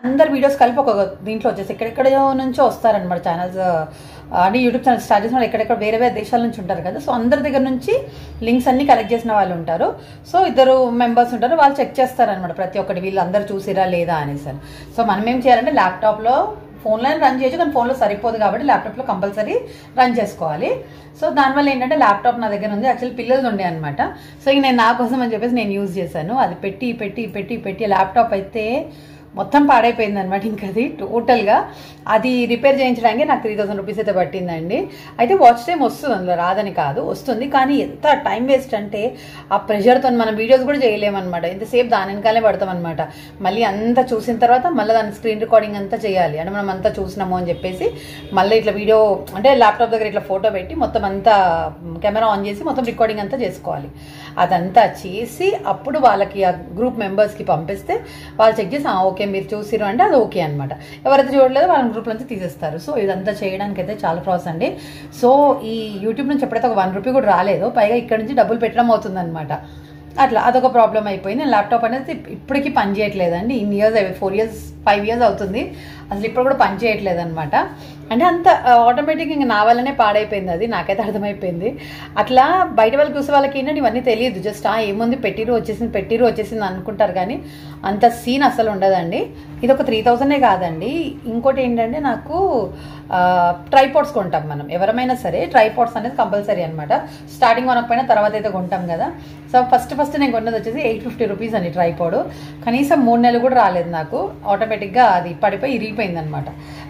అందరు వీడియోస్ కలిపి ఒక దీంట్లో వచ్చేసి ఎక్కడెక్కడో నుంచో వస్తారనమాట ఛానల్స్. అంటే యూట్యూబ్ ఛానల్ స్టార్ట్ చేసిన వాళ్ళు ఎక్కడెక్కడ వేరే వేరే దేశాల నుంచి ఉంటారు కదా. సో అందరి దగ్గర నుంచి లింక్స్ అన్ని కలెక్ట్ చేసిన వాళ్ళు ఉంటారు. సో ఇద్దరు మెంబర్స్ ఉంటారు, వాళ్ళు చెక్ చేస్తారనమాట ప్రతి ఒక్కటి వీళ్ళు అందరు చూసిరా లేదా అనేసి. సో మనం ఏం చేయాలంటే ల్యాప్టాప్లో ఫోన్లో రన్ చేయొచ్చు, కానీ ఫోన్లో సరిపోదు కాబట్టి ల్యాప్టాప్లో కంపల్సరీ రన్ చేసుకోవాలి. సో దానివల్ల ఏంటంటే ల్యాప్టాప్ నా దగ్గర ఉంది, యాక్చువల్లీ పిల్లలు ఉండే అనమాట. సో ఇక నేను నా కోసం అని చెప్పేసి నేను యూజ్ చేశాను. అది పెట్టి పెట్టి పెట్టి పెట్టి ల్యాప్టాప్ అయితే మొత్తం పాడైపోయింది అనమాట. ఇంకా అది టోటల్గా అది రిపేర్ చేయించడానికి నాకు 3000 రూపీస్ అయితే పట్టిందండి. అయితే వాచ్ టైం వస్తుంది, అందులో రాదని కాదు, వస్తుంది. కానీ ఎంత టైం వేస్ట్ అంటే ఆ ప్రెషర్తో మనం వీడియోస్ కూడా చేయలేమన్నమాట. ఎంతసేపు దాని వెనకాలే పడతాం అనమాట. మళ్ళీ అంతా చూసిన తర్వాత మళ్ళీ దాని స్క్రీన్ రికార్డింగ్ అంతా చేయాలి. అంటే మనం అంతా చూసినాము అని చెప్పేసి మళ్ళీ ఇట్లా వీడియో అంటే ల్యాప్టాప్ దగ్గర ఇట్లా ఫోటో పెట్టి మొత్తం అంతా కెమెరా ఆన్ చేసి మొత్తం రికార్డింగ్ అంతా చేసుకోవాలి. అదంతా చేసి అప్పుడు వాళ్ళకి ఆ గ్రూప్ మెంబర్స్కి పంపిస్తే వాళ్ళు చెక్ చేసి ఓకే మీరు చూసిరు అంటే అది ఓకే అనమాట. ఎవరైతే చూడలేదో వాళ్ళ గ్రూప్ నుంచి తీసేస్తారు. సో ఇదంతా చేయడానికి అయితే చాలా ప్రాసెస్ అండి. సో ఈ యూట్యూబ్ నుంచి ఎప్పుడైతే ఒక 1 రూపీ కూడా రాలేదు, పైగా ఇక్కడ నుంచి డబ్బులు పెట్టడం అవుతుందన్నమాట. అట్లా అదొక ప్రాబ్లం అయిపోయింది. ల్యాప్టాప్ అనేది ఇప్పటికీ పని చేయట్లేదండి. ఇన్ని ఇయర్స్ 4 years 5 years అవుతుంది, అసలు ఇప్పుడు కూడా పని చేయట్లేదు అనమాట. అంటే అంత ఆటోమేటిక్గా ఇంకా నా వల్లనే పాడైపోయింది, అది నాకైతే అర్థమైపోయింది. అట్లా బయట వాళ్ళు చూసే వాళ్ళకి ఏంటంటే ఇవన్నీ తెలియదు, జస్ట్ ఏముంది పెట్టిరు వచ్చేసింది అనుకుంటారు, కానీ అంత సీన్ అసలు ఉండదండి. ఇది ఒక 3000 కాదండి. ఇంకోటి ఏంటంటే నాకు ట్రైపాడ్స్ కొంటాం మనం ఎవరమైనా సరే, ట్రైపాడ్స్ అనేది కంపల్సరీ అనమాట. స్టార్టింగ్ కొనకపోయినా తర్వాత అయితే కొంటాం కదా. సో ఫస్ట్ నేను కొన్నది వచ్చేసి 850 రూపీస్ అండి ట్రైపాడ్. కనీసం 3 నెలలు కూడా రాలేదు నాకు, ఆటోమేటిక్గా అది పడిపోయి ఇరిగిపోయింది అనమాట.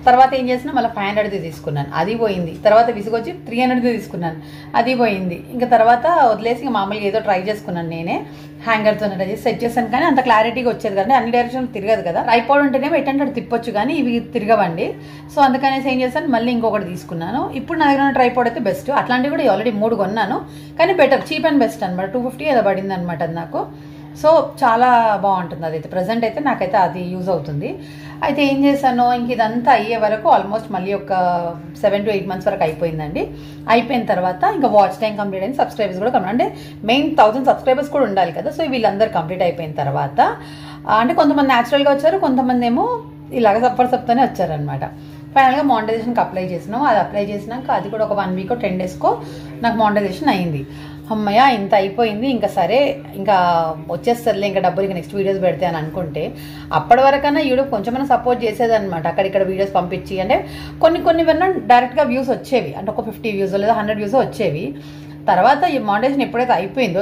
తర్వాత ఏం చేసినా మళ్ళీ 500ది తీసుకున్నాను, అది పోయింది. తర్వాత విసుగొచ్చి 300ది తీసుకున్నాను, అది పోయింది. ఇంకా తర్వాత వదిలేసి ఇంకా మామూలుగా ఏదో ట్రై చేసుకున్నాను నేనే, హ్యాంగర్తో సెట్ చేశాను. కానీ అంత క్లారిటీగా వచ్చేది కదా, అన్ని డైరెక్షన్ తిరగదు కదా. ట్రైపాడ్ ఉంటేనేమో ఎట్టంటే తిప్పొచ్చు, కానీ ఇవి తిరగవండి. సో అందుకనేసి ఏం చేశాను, మళ్ళీ ఇంకొకటి తీసుకున్నాను. ఇప్పుడు నా దగ్గర ట్రైపాడ్ అయితే బెస్ట్. అట్లాంటివి కూడా ఆల్రెడీ 3 కొన్నాను, కానీ బెటర్, చీప్ అండ్ బెస్ట్ అనమాట. 250 ఏదో పడింది అనమాట అది నాకు. సో చాలా బాగుంటుంది అదైతే. ప్రజెంట్ అయితే నాకైతే అది యూజ్ అవుతుంది. అయితే ఏం చేశాను, ఇంక ఇదంతా అయ్యే వరకు ఆల్మోస్ట్ మళ్ళీ ఒక 7 to 8 months వరకు అయిపోయిందండి. అయిపోయిన తర్వాత ఇంకా వాచ్ టైం కంప్లీట్ అయింది, సబ్స్క్రైబర్స్ కూడా కంప్లీట్, అంటే మెయిన్ 1000 సబ్స్క్రైబర్స్ కూడా ఉండాలి కదా. సో వీళ్ళందరూ కంప్లీట్ అయిపోయిన తర్వాత అంటే కొంతమంది న్యాచురల్గా వచ్చారు, కొంతమంది ఏమో ఇలాగ సప్పర్సప్తోనే వచ్చారనమాట. ఫైనల్గా మానిటైజేషన్కి అప్లై చేసినాం. అది అప్లై చేసినాక అది కూడా ఒక 1 week 10 days నాకు మానిటైజేషన్ అయింది. అమ్మయ్య ఇంత అయిపోయింది, ఇంకా సరే ఇంకా వచ్చేస్తారులే ఇంకా డబ్బులు, ఇంకా నెక్స్ట్ వీడియోస్ పెడితే అని అనుకుంటే, అప్పటి వరకన్నా యూట్యూబ్ కొంచెమైనా సపోర్ట్ చేసేదన్నమాట. అక్కడిక్కడ వీడియోస్ పంపించి, అంటే కొన్ని విన్నా డైరెక్ట్గా వ్యూస్ వచ్చేవి, అంటే ఒక 50 views లేదా 100 views వచ్చేవి. తర్వాత ఈ మానిటైజేషన్ ఎప్పుడైతే అయిపోయిందో